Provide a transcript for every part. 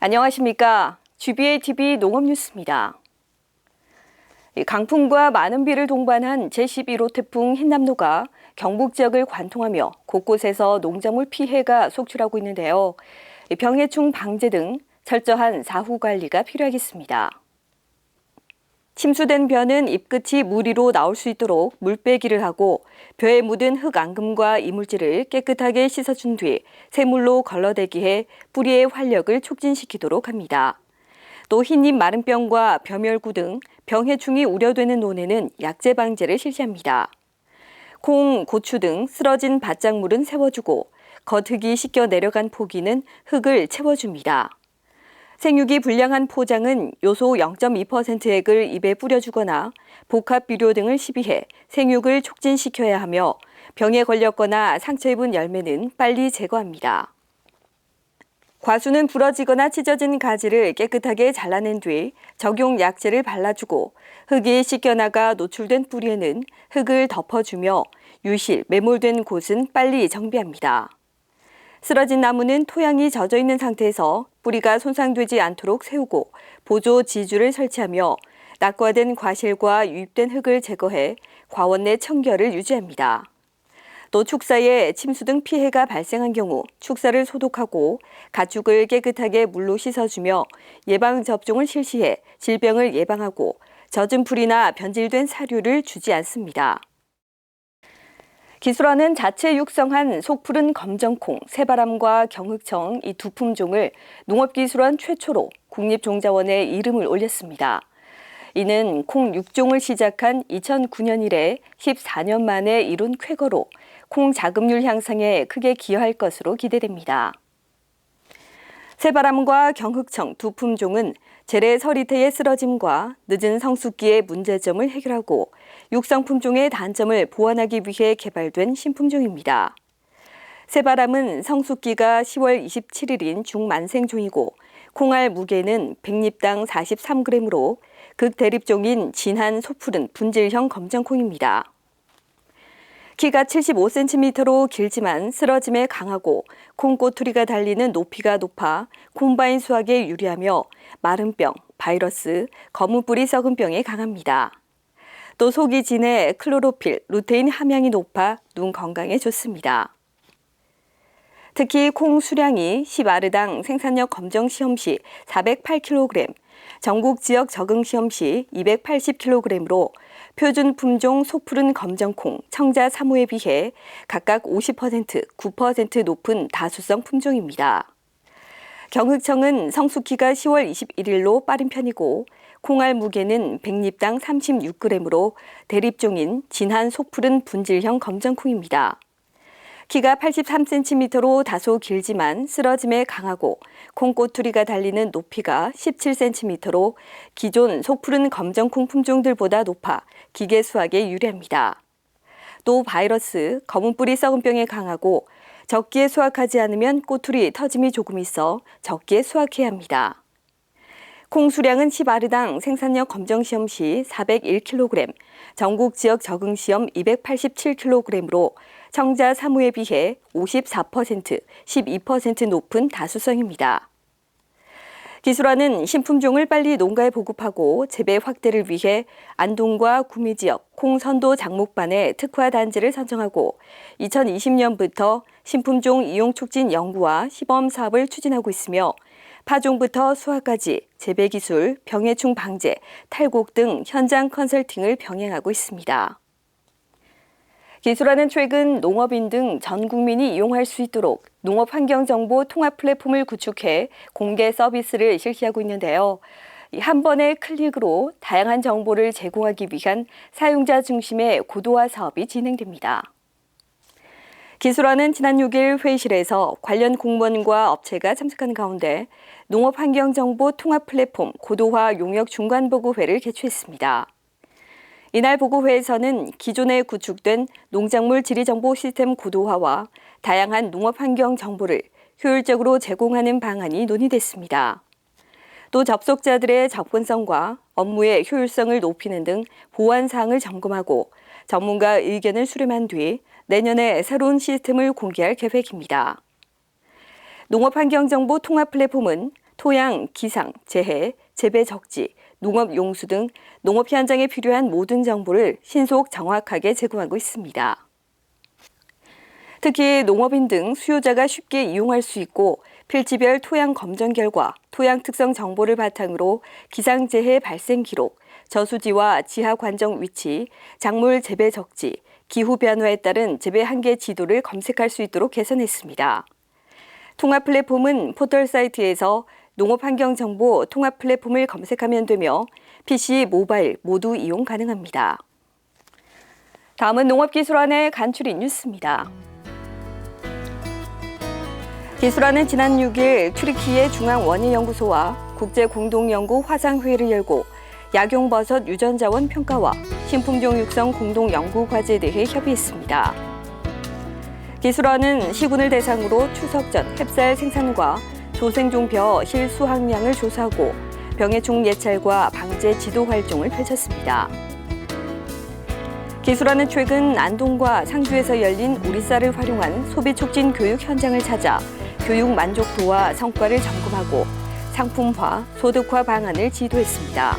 안녕하십니까. GBA-TV 농업뉴스입니다. 강풍과 많은 비를 동반한 제11호 태풍 흰남노가 경북 지역을 관통하며 곳곳에서 농작물 피해가 속출하고 있는데요. 병해충 방제 등 철저한 사후 관리가 필요하겠습니다. 침수된 벼는 잎끝이 물 위로 나올 수 있도록 물빼기를 하고 벼에 묻은 흙앙금과 이물질을 깨끗하게 씻어준 뒤 새물로 걸러대기해 뿌리의 활력을 촉진시키도록 합니다. 또 흰잎 마른병과 벼멸구 등 병해충이 우려되는 논에는 약재 방제를 실시합니다. 콩, 고추 등 쓰러진 밭작물은 세워주고 겉흙이 씻겨 내려간 포기는 흙을 채워줍니다. 생육이 불량한 포장은 요소 0.2%액을 입에 뿌려주거나 복합 비료 등을 시비해 생육을 촉진시켜야 하며 병에 걸렸거나 상처 입은 열매는 빨리 제거합니다. 과수는 부러지거나 찢어진 가지를 깨끗하게 잘라낸 뒤 적용 약재를 발라주고 흙이 씻겨나가 노출된 뿌리에는 흙을 덮어주며 유실, 매몰된 곳은 빨리 정비합니다. 쓰러진 나무는 토양이 젖어 있는 상태에서 뿌리가 손상되지 않도록 세우고 보조 지주를 설치하며 낙과된 과실과 유입된 흙을 제거해 과원 내 청결을 유지합니다. 또 축사에 침수 등 피해가 발생한 경우 축사를 소독하고 가축을 깨끗하게 물로 씻어주며 예방접종을 실시해 질병을 예방하고 젖은 풀이나 변질된 사료를 주지 않습니다. 기술원은 자체 육성한 속푸른 검정콩, 새바람과 경흑청 이 두 품종을 농업기술원 최초로 국립종자원에 이름을 올렸습니다. 이는 콩 6종을 시작한 2009년 이래 14년 만에 이룬 쾌거로 콩 자급률 향상에 크게 기여할 것으로 기대됩니다. 새바람과 경흑청 두 품종은 재래 서리태의 쓰러짐과 늦은 성숙기의 문제점을 해결하고 육성 품종의 단점을 보완하기 위해 개발된 신품종입니다. 새바람은 성숙기가 10월 27일인 중만생종이고 콩알 무게는 100립당 43g으로 극대립종인 진한 소푸른 분질형 검정콩입니다. 키가 75cm로 길지만 쓰러짐에 강하고 콩꼬투리가 달리는 높이가 높아 콤바인 수확에 유리하며 마른병, 바이러스, 검은 뿌리 썩은 병에 강합니다. 또 속이 진해 클로로필, 루테인 함량이 높아 눈 건강에 좋습니다. 특히 콩 수량이 10아르당 생산력 검정 시험 시 408kg, 전국 지역 적응 시험 시 280kg으로 표준 품종 소푸른 검정콩, 청자 3호에 비해 각각 50%, 9% 높은 다수성 품종입니다. 경흑청은 성숙기가 10월 21일로 빠른 편이고 콩알 무게는 100립당 36g으로 대립종인 진한 소푸른 분질형 검정콩입니다. 키가 83cm로 다소 길지만 쓰러짐에 강하고 콩꼬투리가 달리는 높이가 17cm로 기존 속푸른 검정콩 품종들보다 높아 기계 수확에 유리합니다. 또 바이러스, 검은 뿌리 썩은 병에 강하고 적기에 수확하지 않으면 꼬투리 터짐이 조금 있어 적기에 수확해야 합니다. 콩 수량은 10아르당 생산력 검정 시험 시 401kg, 전국 지역 적응 시험 287kg으로 청자 3호에 비해 54%, 12% 높은 다수성입니다. 기술원은 신품종을 빨리 농가에 보급하고 재배 확대를 위해 안동과 구미 지역 콩 선도 장목반에 특화 단지를 선정하고 2020년부터 신품종 이용 촉진 연구와 시범 사업을 추진하고 있으며 파종부터 수확까지 재배 기술, 병해충 방제, 탈곡 등 현장 컨설팅을 병행하고 있습니다. 기술원은 최근 농업인 등 전 국민이 이용할 수 있도록 농업환경정보 통합 플랫폼을 구축해 공개 서비스를 실시하고 있는데요. 한 번의 클릭으로 다양한 정보를 제공하기 위한 사용자 중심의 고도화 사업이 진행됩니다. 기술원은 지난 6일 회의실에서 관련 공무원과 업체가 참석한 가운데 농업환경정보 통합 플랫폼 고도화 용역 중간보고회를 개최했습니다. 이날 보고회에서는 기존에 구축된 농작물 지리정보 시스템 고도화와 다양한 농업환경 정보를 효율적으로 제공하는 방안이 논의됐습니다. 또 접속자들의 접근성과 업무의 효율성을 높이는 등 보완 사항을 점검하고 전문가 의견을 수렴한 뒤 내년에 새로운 시스템을 공개할 계획입니다. 농업환경정보 통합 플랫폼은 토양, 기상, 재해, 재배 적지, 농업 용수 등 농업 현장에 필요한 모든 정보를 신속 정확하게 제공하고 있습니다. 특히 농업인 등 수요자가 쉽게 이용할 수 있고 필지별 토양 검정 결과, 토양 특성 정보를 바탕으로 기상재해 발생 기록, 저수지와 지하 관정 위치, 작물 재배 적지, 기후 변화에 따른 재배 한계 지도를 검색할 수 있도록 개선했습니다. 통합 플랫폼은 포털 사이트에서 농업환경정보 통합 플랫폼을 검색하면 되며 PC, 모바일 모두 이용 가능합니다. 다음은 농업기술원의 간추린 뉴스입니다. 기술원은 지난 6일 튀르키예 중앙원예연구소와 국제공동연구 화상회의를 열고 약용버섯 유전자원 평가와 신품종 육성 공동연구과제에 대해 협의했습니다. 기술원은 시군을 대상으로 추석 전 햅쌀 생산과 조생종벼 실수확량을 조사하고 병해충 예찰과 방제 지도 활동을 펼쳤습니다. 기술원은 최근 안동과 상주에서 열린 우리 쌀을 활용한 소비 촉진 교육 현장을 찾아 교육 만족도와 성과를 점검하고 상품화, 소득화 방안을 지도했습니다.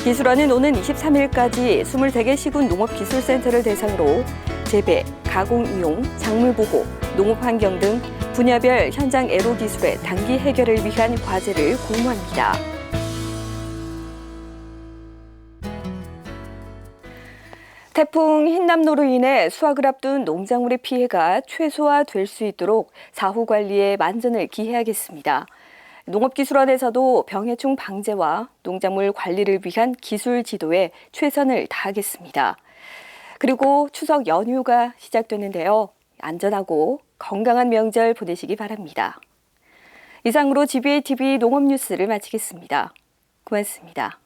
기술원은 오는 23일까지 23개 시군 농업기술센터를 대상으로 재배, 가공 이용, 작물 보호, 농업 환경 등 분야별 현장 애로 기술의 단기 해결을 위한 과제를 공모합니다. 태풍 흰남노로 인해 수확을 앞둔 농작물의 피해가 최소화될 수 있도록 사후 관리에 만전을 기해야겠습니다. 농업기술원에서도 병해충 방제와 농작물 관리를 위한 기술 지도에 최선을 다하겠습니다. 그리고 추석 연휴가 시작되는데요. 안전하고 건강한 명절 보내시기 바랍니다. 이상으로 GBA-TV 농업뉴스를 마치겠습니다. 고맙습니다.